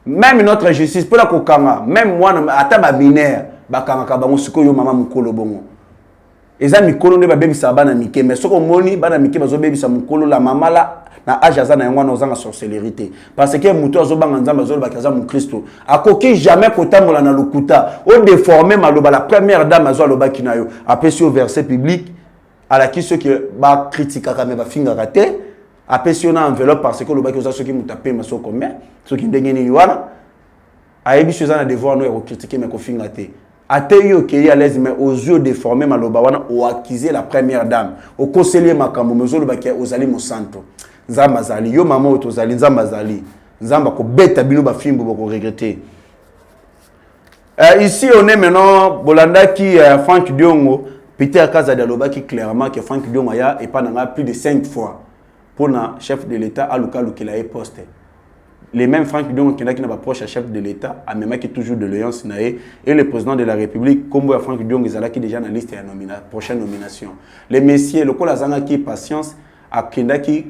Même notre justice pour la kokanga, même moi ata ba binaire, ba kangaka bango sikoyo mama mukolo bongo. Eza mikolo ne ba bebi sa bana mike, mais soko moni bana mike bazo bebi sa mukolo la mama la na ajaza na yangwa nozanga sorcellerie parce que muto azobanga nzamba azolo bakaza mu Kristo akoki jamais kotambola na lokuta o déformer maloba la première dame azo aloba kinayo apesi au verset public ala ki ceux qui ba critique ka me ba finga raté apesi na enveloppe parce que loba ki oza ceux qui mutapé maso combien ceux qui ndengeni wana ayebi ceux na devoir no critiquer mais ko finga té ate yo ke ya l'aise mais aux yeux déformer maloba wana o accuser la première dame au conseiller makambo mezo loba ki ozali mo santo Nzamba zali yo mama otozali nzamba zali nzamba ko beta bino ba fimbo boko regretter. Ici on est maintenant Bolanda qui Franck Diongo Peter Kaza Daloba qui clairement que Franck Diongo a et pas plus de 5 fois pour na chef de l'état à Lukalu qui l'a posté. Les mêmes Franck Diongo qui n'a pas proche à chef de l'état a même qui toujours de l'alliance naé et le président de la République comme Franck Diongo Zala qui déjà dans la liste de la prochaine nomination. Les messieurs le kola zanga qui patience a kenda qui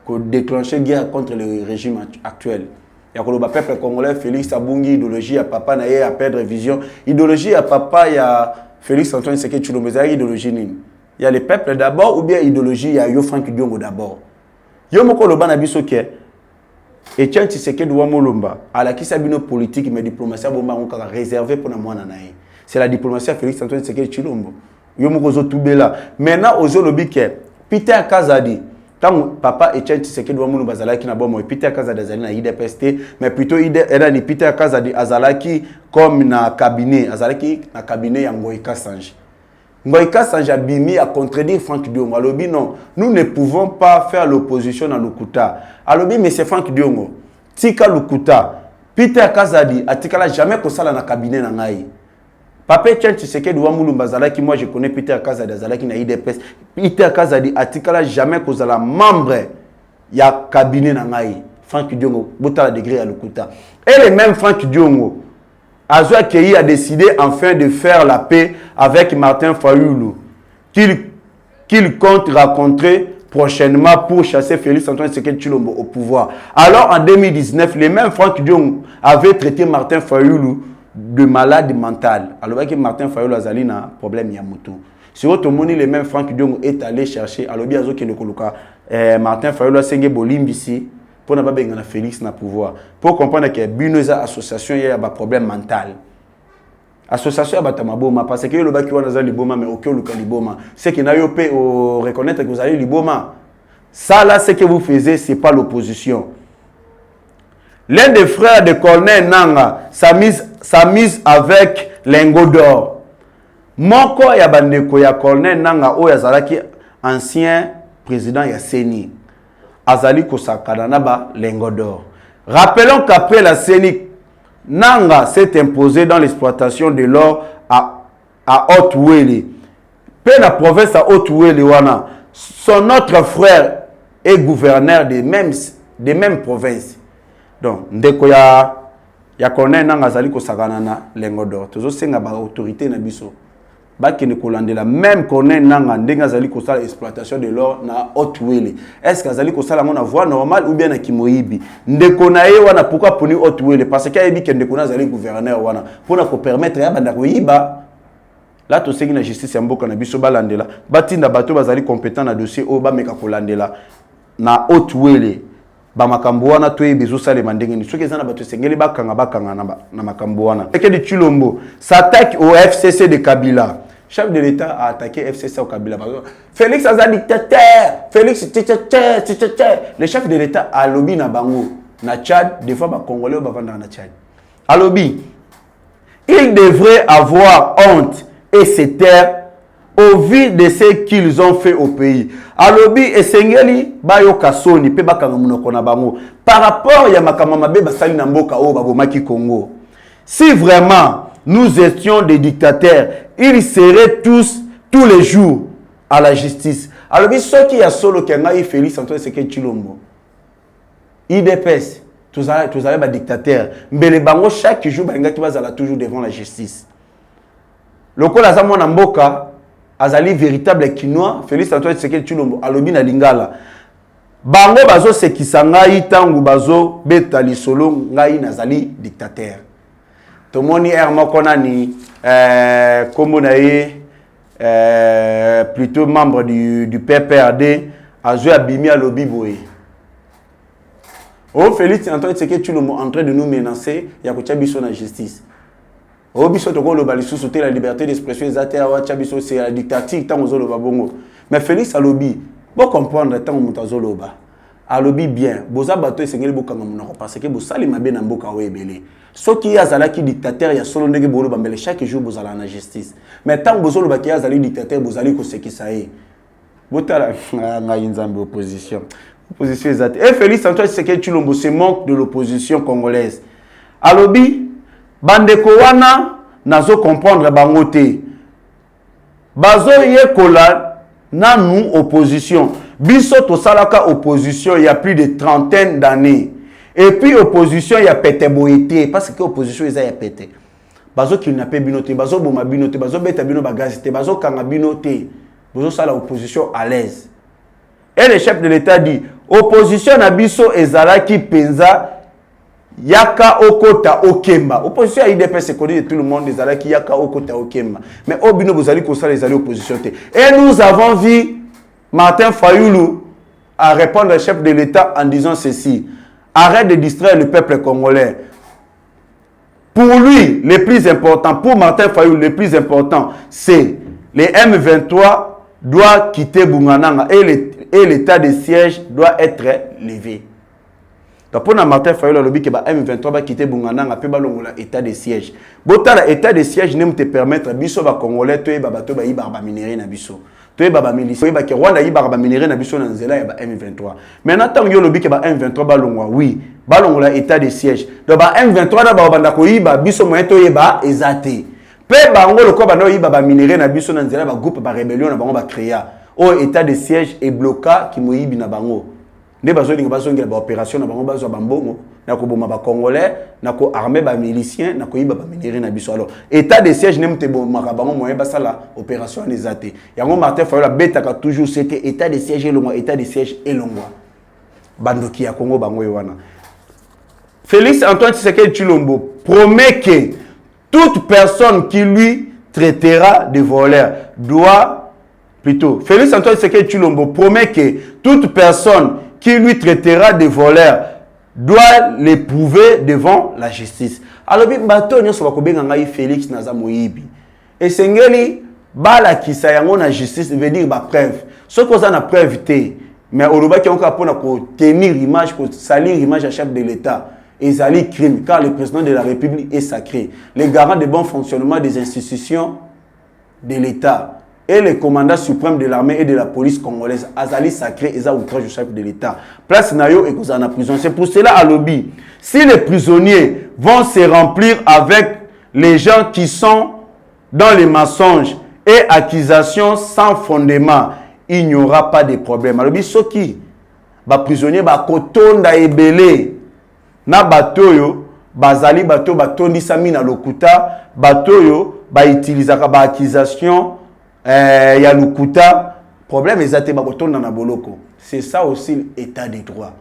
déclencher guerre contre le régime actuel. Il y a le peuple congolais, Félix Abungi, idéologie à papa naïe à perdre vision. Idéologie à papa, il y a Félix Antoine Sekei Tshilombo, idéologie nini. Il y a le peuple d'abord ou bien idéologie, il y a Yo Franck Diongo d'abord. Yo moko loba na biso ke Etienne Tshisekedi wa Molomba à la kisa bino politique mais diplomatie bomba on réservé pour na mwana nae. C'est la diplomatie Félix Antoine Tshisekedi Tshilombo. Yo moko zo tubela. Maintenant ozo lobi ke Peter Kazadi tant papa Etienne Tshisekedi wa Molomba zalaki na bomo Peter Kazadi azali na IDPST mais plutôt era ni Peter Kazadi azalaki comme na cabinet azalaki na cabinet ya Ngoïka Sanji. Ngoïka Sanji a bimi à contredire Franck Diongo. Alobi non, nous ne pouvons pas faire l'opposition dans Lukuta. Alobi mais c'est Franck Diongo. Tika Lukuta. Peter Kazadi atikala jamais ko sala na cabinet na ngai. Papa Etienne Tshisekedi wa Mulumba zalaki moi je connais Peter Kazadi zalaki na IDPS. Peter Kazadi atikala jamais ko sala membre ya cabinet na ngai. Franck Diongo botala degré à Lukuta. Et le même Franck Diongo Azoua Keyi a décidé enfin de faire la paix avec Martin Fayoulou, qu'il compte rencontrer prochainement pour chasser Félix Antoine Tshisekedi Tshilombo au pouvoir. Alors en 2019, les mêmes Franck Diongo avaient traité Martin Fayoulou de malade mental. Alors que Martin Fayoulou a un problème Yamutu. Sur votre monnaie, les mêmes Franck Diongo est allé chercher. Alors bien Martin Fayoulou a signé Bolimbisi. Pour ne pas besoin Félix na pouvoir. Pour comprendre que Binoza association y a un problème mental. Association y a un parce que le baki wana liboma mais aucun luka liboma. C'est que na yopé au reconnaître que vous allez liboma. Ça là ce que vous faisiez c'est pas l'opposition. L'un des frères de Corneille Nanga s'amuse avec Lingot d'or. Moko ya bandeko ya Corneille Nanga o ya zalaki ancien président ya CENI. Azali Kosakana Naba Lengodor. Rappelons qu'après la CENI, Nanga s'est imposé dans l'exploitation de l'or à Haute-Ouélé. Puis la province à Haute-Ouélé, son autre frère est gouverneur des mêmes provinces. Donc, ndeko ya connaît Nanga Azali Kosakana na Lengodor. Toujours c'est une autorité na biso. Baki ne kolandela même connaît nanga ndenga zali ko sala exploitation de l'or na Haute-Ouélé. Est-ce que zali ko sala mona voie normale ou bien na Kimoyibi? Ndeko na ye wana pourquoi poni Haute-Ouélé parce que yebi ke ndeko na zali gouverneur wana pour na ko permettre ya banda ko yiba. Là to sengi na justice ya mboka na biso balandela. Batinda bato bazali compétent na dossier o ba meka kolandela na Haute-Ouélé. Ba makambo wana to yebezo sala mandenge ni soki ezana bato sengeli bakanga na makambo wana. Tshisekedi Tshilombo s'attaque au FCC de Kabila. Chef de l'État a attaqué FCC au Kabila. Félix Aza dictateur. Félix dictateur. Le chef de l'État a lobby na bango. Na Tchad, des fois, les Congolais vont vendre na Tchad. A lobby. Il devrait avoir honte et se taire au vu de ce qu'ils ont fait au pays. A lobby et Sengeli, Bayo Kasoni, pe bakanga munoko na bango. Par rapport ya makamama be basali na mboka o babomaki Congo. Si vraiment nous étions des dictateurs, ils seraient tous les jours à la justice. Alors, ceux qui a solo qui a Félix Antoine Tshisekedi Tshilombo, IDPS, tous les dictateurs, mais les bangos chaque jour, ils sont toujours devant la justice. Le cas de Zamon Mboka, azali véritable Kinois, Félix Antoine Tshisekedi Tshilombo, alobi na lingala. Bango bazo sekisa ngai tangu bazo beta lisolo ngai nazali dictateur. Tomoni Hermokona ni plutôt membre du PPRD a joué à Bimi à Lobby Boé. Oh Félix Antoine Tshisekedi Tshilombo en train de nous menacer, il y a que Tchabiso na justice. Oh biso toko lo balisu sauter la liberté d'expression exacte à Tchabiso c'est la dictature tant aux lo babongo. Mais Félix a lobby, bon comprendre tant mutazo loba. A lobby bien, boza bato esengeli bokanga monoko parce que bosali mabe na mboka o ebele. Ce qui a zalaki dictateur ya solo ndenge bolo bambele chaque jour bozala na justice. Mais tant bozolo baki ya zali dictateur bozali ko sekisa ye. Botala nga inzambe opposition. Opposition exacte. Et Félix Antoine Tshisekedi Tshilombo se moque de l'opposition congolaise. A lobby bandeko wana nazo comprendre bango te. Bazo yekola na nous opposition. Biso to salaka opposition il y a plus de 30 d'années. Et puis opposition il y a pété boité parce que opposition ils a pété. Bazo qui n'a pas binoté, bazo boma binoté, bazo beta bino bagazité, bazo kanga binoté. Bazo sala opposition à l'aise. Et le chef de l'État dit opposition na biso ezalaki penza yaka okota okemba. Opposition à IDPS c'est connu de tout le monde ezalaki yaka okota okemba. Mais obino bozali ko sala ezali opposition té. Et nous avons vu Martin Fayoulou à répondre au chef de l'État en disant ceci. Arrête de distraire le peuple congolais. Pour lui, le plus important, pour Martin Fayulu, le plus important, c'est les M23 doivent quitter Bungananga et l'état de siège doit être levé. Donc pour Martin Fayulu, le but M23 va quitter Bungananga et l'état de siège. L'état de siège ne te permettre biso ba Congolais to ba bato ba ibarba minéré na biso. To ba milice ba ke Rwanda ibarba minéré na biso na nzela ya ba M23. Maintenant tant yo lobi ke ba M23 ba longwa oui, ba longwa état de siège. Donc ba M23 na ba banda ko iba biso moyen to yeba ezate. Pe bango loko ba no iba ba minéré na biso na nzela ba groupe ba rébellion na bango ba créer. O état de siège et bloqué ki moyibi na bango. Ne bazo ninga bazo ngela ba opération na bango bazo bambongo na ko boma ba congolais na ko armé ba miliciens na ko iba ba minéré na biso. Alors état de siège ne mte boma bango moyen ba sala opération ezate. Yango Martin Fayulu betaka toujours c'est que état de siège elongwa état de siège elongwa. Bandoki ya Congo bango wana. Félix Antoine Tshisekedi Tshilombo promet que toute personne qui lui traitera de voleur doit plutôt Félix Antoine Tshisekedi Tshilombo promet que toute personne qui lui traitera de voleur doit l'éprouver devant la justice. Alors bato nyoso bakobenga ngai Félix naza moyibi. Et sengeli bala kisa yango na justice veut dire ba preuve. Ce qu'on a na preuve té mais oloba ki onka pona ko tenir image ko salir image à chef de l'État. Et ali crime car le président de la République est sacré. Les garants de bon fonctionnement des institutions de l'État et le commandant suprême de l'armée et de la police congolaise, Azali sacré et outrage au chef de l'État. Place Nayo et en prison. C'est pour cela à lobby. Si les prisonniers vont se remplir avec les gens qui sont dans les mensonges et accusations sans fondement, il n'y aura pas de problème. À lobby, ce qui va prisonnier va kotonda ebele na batoyo bazali bato batondi sami na lokuta batoyo ba utilisaka ba accusation ya lukuta problème ezate ba kotonda na boloko. C'est ça aussi l'état de droit.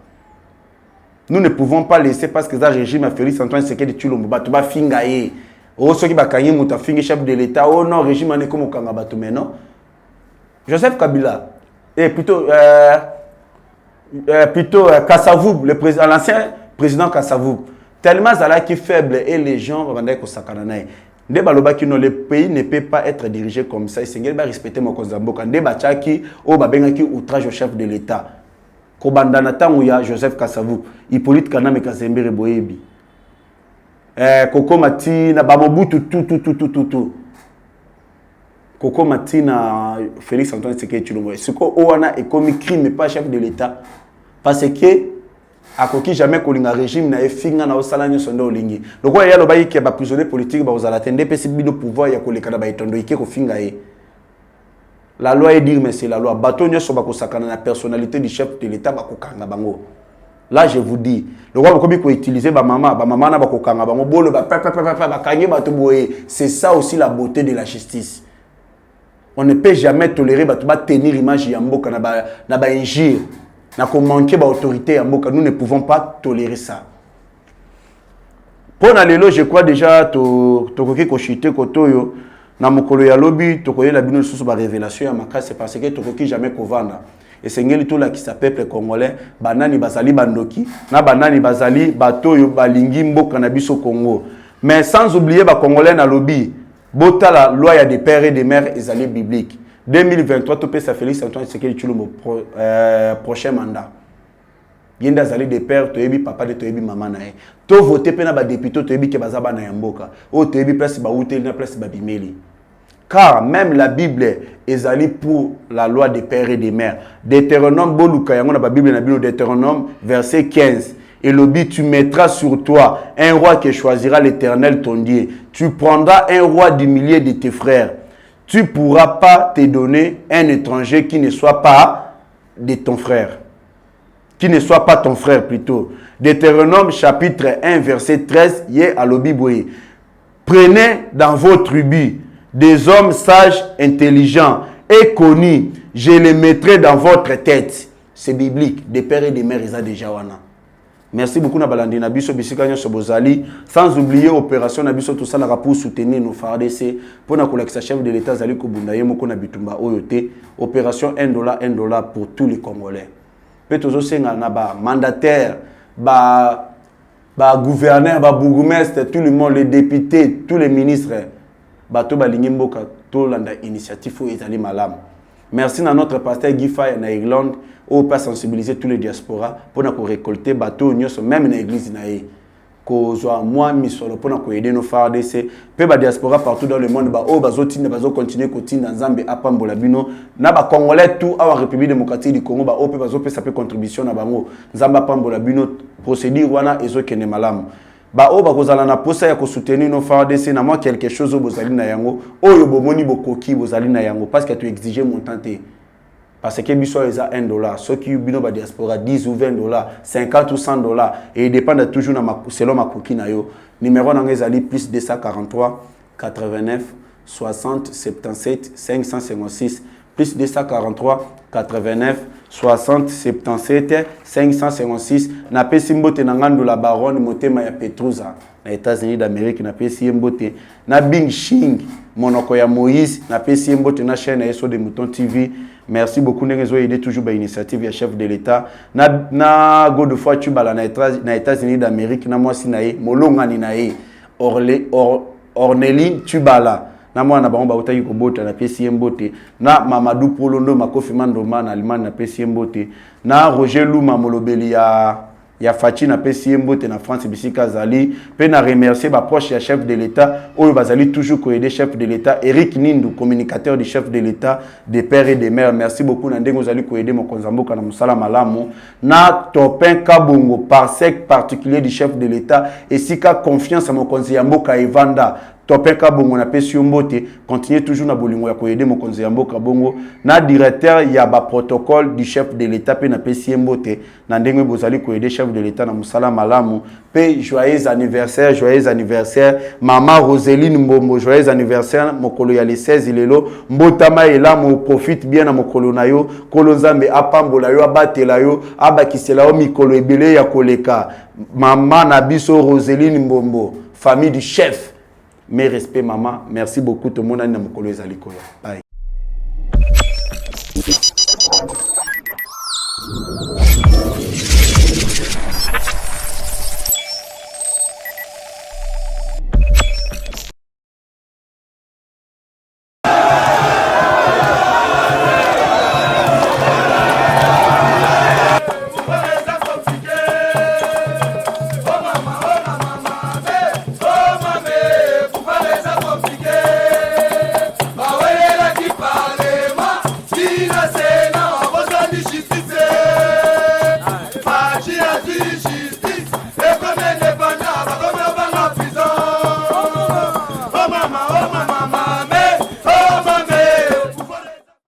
Nous ne pouvons pas laisser parce que ça régime a Félix Antoine Tshisekedi Tshilombo bato ba fingaye o soki ba kanyi muta fingi chef de l'État oh non régime ane comme kanga bato mais non. Joseph Kabila et plutôt Kassavou le président l'ancien président Kassavou tellement zala qui faible et les gens vont ko sakana nae. Nde baloba ki no le pays ne peut pas être dirigé comme ça. Il va respecter mon Kozamboka. Nde bachaki o babengaki outrage au chef de l'État. Ko bandana tangu ya Joseph Kassavou, Hippolyte Kaname Kazembere Boyebi. Koko Matina Bamobutu tout. Koko Matina Félix Antoine Tshisekedi Tshilombo. Ce ko oana est comme crime mais pas chef de l'État parce que akoki jamais kolinga régime na efinga na osala nyo sondo olingi loko ya lo bayi ke ba prisonnier politique ba ozala tende pesi bino pouvoir ya koleka na ba etondo ike ko finga e la loi est dire mais c'est la loi bato nyo so ba ko sakana na personnalité du chef de l'État ba ko kanga bango là je vous dis le roi ko bi ko utiliser ba mama na ba ko kanga bango bolo ba ba kanye bato boye c'est ça aussi la beauté de la justice. On ne peut jamais tolérer bato ba tenir image ya mboka na ba injure na ko manquer ba autorité à Mboka, nous ne pouvons pas tolérer ça. Pour lelo je crois déjà to koki ko chiter kotoyo na mokolo ya lobi to koyela bino susu ba révélation ya makasi parce que to koki jamais ko vanda. Et sengeli to la ki sa peuple congolais banani bazali bandoki na banani bazali batoyo balingi mboka na biso Congo. Mais sans oublier ba congolais na lobi bota la loi ya des pères et des mères ezali biblique. 2023, tout ça Félix Antoine Tshisekedi Tshilombo prochain mandat. Yenda zali de père, toyebi papa de toyebi maman na e. To voter pe na ba député toyebi ke bazaba na yamboka. O toyebi place ba hotel na place ba bimeli. Car même la Bible ezali pour la loi des pères et des mères. Deutéronome boluka yango na ba Bible na bino Deutéronome verset 15. Et l'obi tu mettras sur toi un roi que choisira l'Éternel ton Dieu. Tu prendras un roi du milieu de tes frères. Tu ne pourras pas te donner un étranger qui ne soit pas de ton frère. Qui ne soit pas ton frère plutôt. Deutéronome chapitre 1 verset 13. Yé à l'obiboé. Prenez dans vos tribus des hommes sages, intelligents et connus. Je les mettrai dans votre tête. C'est biblique. Des pères et des mères, ils ont déjà wana. Merci beaucoup na balandi na biso bisika nyo sobozali sans oublier opération na biso tout ça na pour soutenir nos FARDC pour na collecte chef de l'État zali ko bunda yemo ko na bitumba oyote opération $1 pour tous les Congolais. pe tozo senga na ba mandataire ba gouverneur ba bourgmestre tout le monde les députés tous les ministres bato balingi mboka to landa initiative fo ezali malam. Merci à notre pasteur Guy Faye na Irlande au pas sensibiliser tous les diasporas pour na ko récolter bateau nyos même na église na ye ko zo moi misolo pour na ko aider nos FARDC pe ba diaspora partout dans le monde ba o bazotinda bazo continuer kotinda nzambe apambola bino na ba congolais tout à la République démocratique du Congo ba o pe bazo pe sa pe contribution na bango nzambe apambola bino procédure wana ezo kene malamu ba o ba kozala na posa ya ko soutenir nos FARDC na moi quelque chose au bozali na yango oyo bomoni bokoki bozali na yango parce que tu exiger montant te parce que biso eza $1 ceux qui bino ba diaspora 10 ou $20 50 ou $100 et il dépend toujours na selon ma coquille na yo numéro na ngezali plus 243 89 60 77 556 plus 243 89 60 77 556 na pesi mbote na ngando la baronne motema ya Petruza na États-Unis d'Amérique na pesi mbote na Bing Shing monoko ya Moïse na pesi mbote na chaîne Eso de Mouton TV. Merci beaucoup n'engezo aider toujours ba initiative ya chef de l'État na Godefroid Tubala na États-Unis d'Amérique na mwasi na ye molongani na ye Orneline Tubala na mwana bango ba utaki kobota na pesi mbote na Mamadou Polondo Makofi Mandoma na Allemagne na pesi mbote na Roger Luma molobeli ya Fachi na pesi mbote na France bisika zali pe na remercier ba proche ya chef de l'État oyo bazali toujours ko aider chef de l'État Eric Nindu communicateur du chef de l'État des pères et des mères. Merci beaucoup na ndengo zali ko aider mokonzamboka na musala malamu na Topin Kabongo par sec particulier du chef de l'État et sika confiance à mokonzi ya mboka Evanda Topin Kabongo na pesi mbote continue toujours na bolingo ya ko aider mokonzi ya mboka bongo na directeur ya ba protocole du chef de l'État pe na pesi mbote na ndengo bozali ko aider chef de l'État na musala malamu pe joyeux anniversaire maman Roseline Mbombo joyeux anniversaire mokolo ya le 16 lelo mbotama ela mo profite bien na mokolo na yo kolo nzambe apambola yo abatela yo abakisela yo mikolo ebele ya koleka maman na biso Roseline Mbombo famille du chef. Mes respects maman, merci beaucoup tout le monde na mokolo ezali koya. Bye.